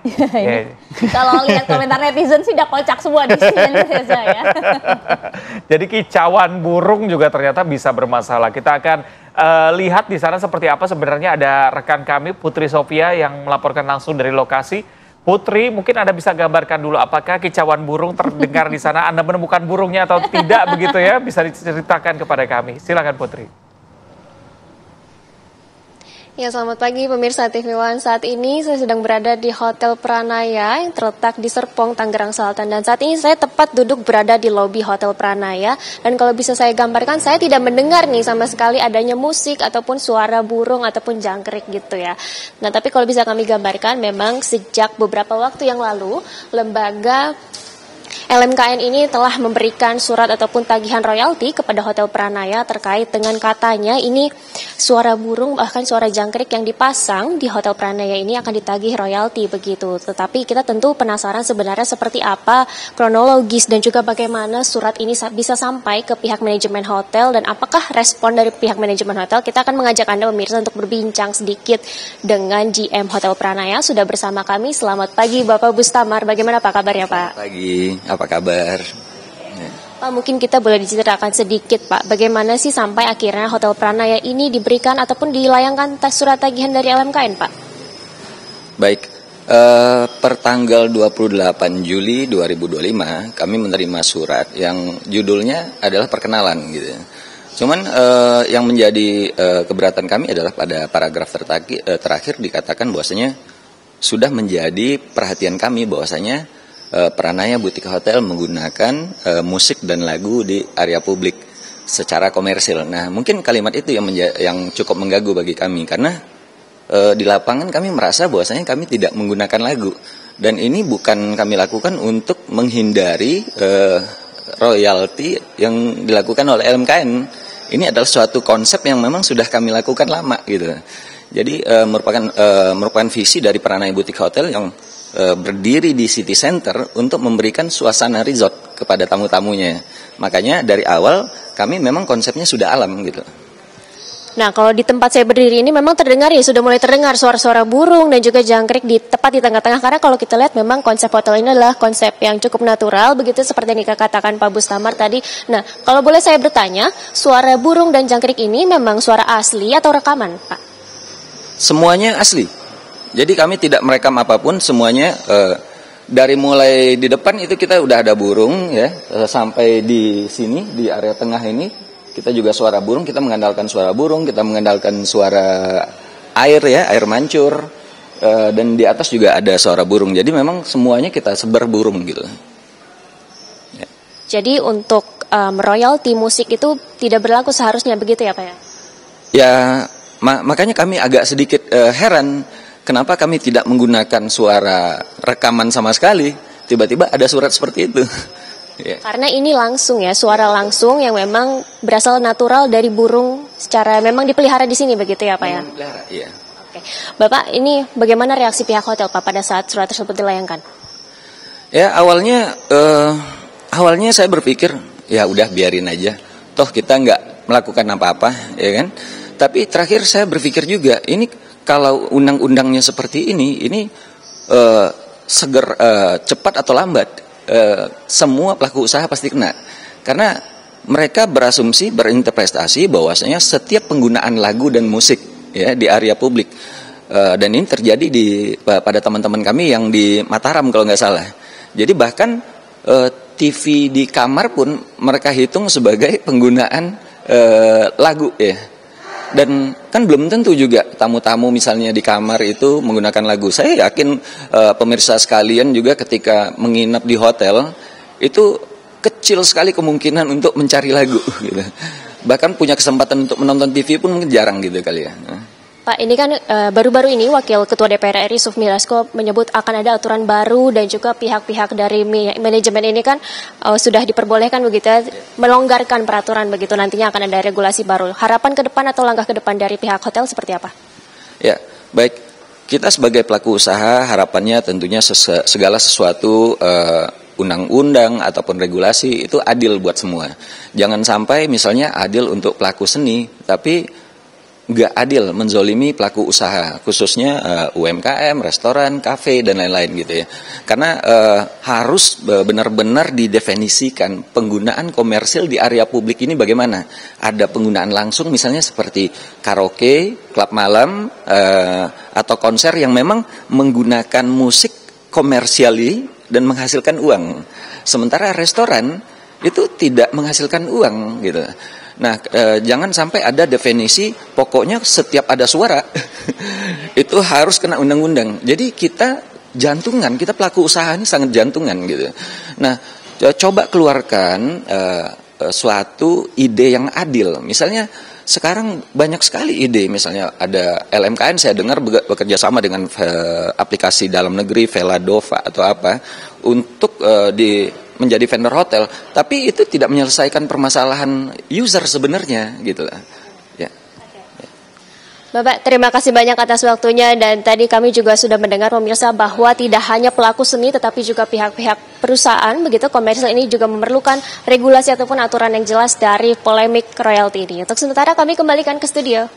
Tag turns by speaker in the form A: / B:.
A: Ya.
B: Kalau lihat komentar netizen sih udah kocak semua di sini Reza ya.
A: Jadi kicauan burung juga ternyata bisa bermasalah. Kita akan lihat di sana seperti apa sebenarnya. Ada rekan kami Putri Sofia yang melaporkan langsung dari lokasi. Putri, mungkin Anda bisa gambarkan dulu apakah kicauan burung terdengar di sana. Anda menemukan burungnya atau tidak begitu ya? Bisa diceritakan kepada kami. Silakan Putri.
C: Ya, selamat pagi pemirsa TV One. Saat ini saya sedang berada di Hotel Pranaya yang terletak di Serpong, Tangerang Selatan. Dan saat ini saya tepat duduk berada di lobi Hotel Pranaya. Dan kalau bisa saya gambarkan, saya tidak mendengar nih sama sekali adanya musik ataupun suara burung ataupun jangkrik gitu ya. Nah, tapi kalau bisa kami gambarkan, memang sejak beberapa waktu yang lalu, lembaga LMKN ini telah memberikan surat ataupun tagihan royalti kepada Hotel Pranaya terkait dengan katanya ini suara burung bahkan suara jangkrik yang dipasang di Hotel Pranaya ini akan ditagih royalti begitu. Tetapi kita tentu penasaran sebenarnya seperti apa kronologis dan juga bagaimana surat ini bisa sampai ke pihak manajemen hotel dan apakah respon dari pihak manajemen hotel. Kita akan mengajak Anda pemirsa untuk berbincang sedikit dengan GM Hotel Pranaya. Sudah bersama kami. Selamat pagi Bapak Bustamar. Bagaimana Pak kabarnya Pak?
D: Selamat pagi. Apa kabar?
C: Pak, mungkin kita boleh diceritakan sedikit Pak, bagaimana sih sampai akhirnya Hotel Pranaya ini diberikan ataupun dilayangkan surat tagihan dari LMKN Pak?
D: Baik, per tanggal 28 Juli 2025 kami menerima surat yang judulnya adalah perkenalan gitu ya. Cuman yang menjadi keberatan kami adalah pada paragraf terakhir dikatakan bahwasanya sudah menjadi perhatian kami bahwasanya Pranaya Boutique Hotel menggunakan musik dan lagu di area publik secara komersil. Nah, mungkin kalimat itu yang cukup mengganggu bagi kami karena di lapangan kami merasa bahwasanya kami tidak menggunakan lagu dan ini bukan kami lakukan untuk menghindari royalti yang dilakukan oleh LMKN. Ini adalah suatu konsep yang memang sudah kami lakukan lama gitu. Jadi merupakan visi dari Pranaya Boutique Hotel yang berdiri di City Center untuk memberikan suasana resort kepada tamu-tamunya. Makanya dari awal kami memang konsepnya sudah alam gitu.
C: Nah, kalau di tempat saya berdiri ini memang terdengar ya sudah mulai terdengar suara-suara burung dan juga jangkrik tepat di tengah-tengah karena kalau kita lihat memang konsep hotel ini adalah konsep yang cukup natural begitu seperti yang dikatakan Pak Bustamar tadi. Nah, kalau boleh saya bertanya, suara burung dan jangkrik ini memang suara asli atau rekaman, Pak?
D: Semuanya asli. Jadi kami tidak merekam apapun, semuanya dari mulai di depan itu kita udah ada burung ya, sampai di sini di area tengah ini kita juga suara burung, kita mengandalkan suara burung, kita mengandalkan suara air ya, air mancur, dan di atas juga ada suara burung. Jadi memang semuanya kita sebar burung gitu.
C: Ya. Jadi untuk royalti musik itu tidak berlaku seharusnya begitu ya Pak ya?
D: Ya, makanya kami agak sedikit heran. Kenapa kami tidak menggunakan suara rekaman sama sekali? Tiba-tiba ada surat seperti itu.
C: Yeah. Karena ini langsung ya, suara langsung yang memang berasal natural dari burung secara memang dipelihara di sini begitu ya Pak ya?
D: Dipelihara, iya.
C: Oke. Bapak, ini bagaimana reaksi pihak hotel Pak pada saat surat tersebut dilayangkan?
D: Ya, awalnya saya berpikir, ya udah biarin aja. Toh kita nggak melakukan apa-apa, ya kan? Tapi terakhir saya berpikir juga, ini kalau undang-undangnya seperti ini cepat atau lambat semua pelaku usaha pasti kena karena mereka berasumsi berinterpretasi bahwasanya setiap penggunaan lagu dan musik ya di area publik dan ini terjadi pada teman-teman kami yang di Mataram kalau nggak salah. Jadi bahkan TV di kamar pun mereka hitung sebagai penggunaan lagu ya. Dan kan belum tentu juga tamu-tamu misalnya di kamar itu menggunakan lagu. Saya yakin pemirsa sekalian juga ketika menginap di hotel itu kecil sekali kemungkinan untuk mencari lagu gitu. Bahkan punya kesempatan untuk menonton TV pun mungkin jarang gitu kali ya.
C: Pak, ini kan baru-baru ini Wakil Ketua DPR RI Sufmi Dasko menyebut akan ada aturan baru dan juga pihak-pihak dari manajemen ini kan sudah diperbolehkan begitu ya, melonggarkan peraturan begitu nantinya akan ada regulasi baru. Harapan ke depan atau langkah ke depan dari pihak hotel seperti apa?
D: Ya, baik. Kita sebagai pelaku usaha harapannya tentunya segala sesuatu undang-undang ataupun regulasi itu adil buat semua. Jangan sampai misalnya adil untuk pelaku seni, tapi nggak adil menzolimi pelaku usaha, khususnya UMKM, restoran, kafe, dan lain-lain gitu ya. Karena harus benar-benar didefinisikan penggunaan komersil di area publik ini bagaimana. Ada penggunaan langsung misalnya seperti karaoke, klub malam, atau konser yang memang menggunakan musik komersiali dan menghasilkan uang. Sementara restoran itu tidak menghasilkan uang gitu. Nah, jangan sampai ada definisi pokoknya setiap ada suara itu harus kena undang-undang. Jadi kita jantungan, kita pelaku usaha ini sangat jantungan gitu. Nah, coba keluarkan suatu ide yang adil. Misalnya sekarang banyak sekali ide, misalnya ada LMKN saya dengar bekerja sama dengan aplikasi dalam negeri Veladova atau apa untuk menjadi vendor hotel, tapi itu tidak menyelesaikan permasalahan user sebenarnya gitu lah. Ya.
C: Bapak, terima kasih banyak atas waktunya, dan tadi kami juga sudah mendengar pemirsa bahwa tidak hanya pelaku seni tetapi juga pihak-pihak perusahaan begitu komersil ini juga memerlukan regulasi ataupun aturan yang jelas dari polemik royalti ini. Untuk sementara kami kembalikan ke studio.